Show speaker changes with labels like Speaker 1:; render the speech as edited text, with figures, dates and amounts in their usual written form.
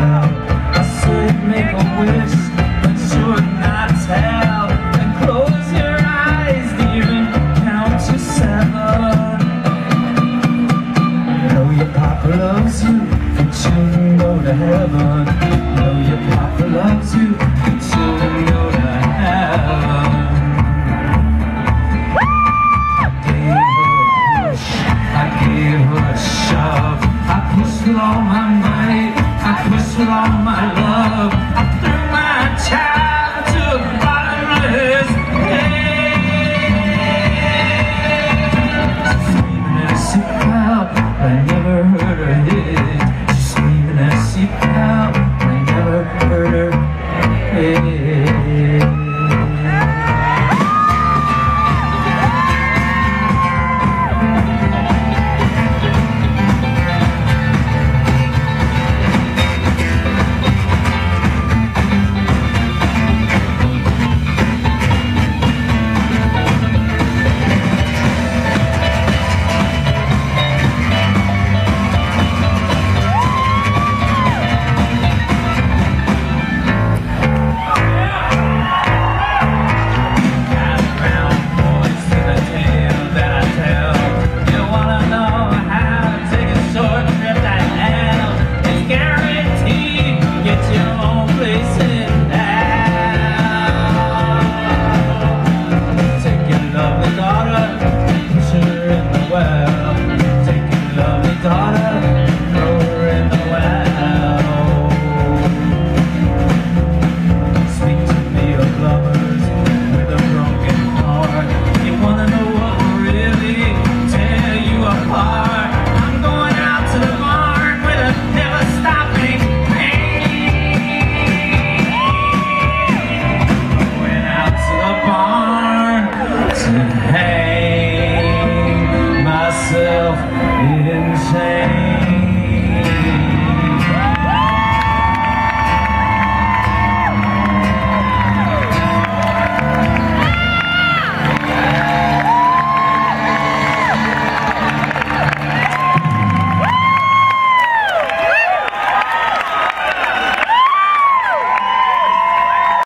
Speaker 1: tell. I said make a wish, but you would not tell. And close your eyes, dear, and count to 7. You know your papa loves you, but you'll go to heaven. You know your papa loves you, but you'll go to heaven. I gave her a shove. I pushed with all my might, I pushed with all my love.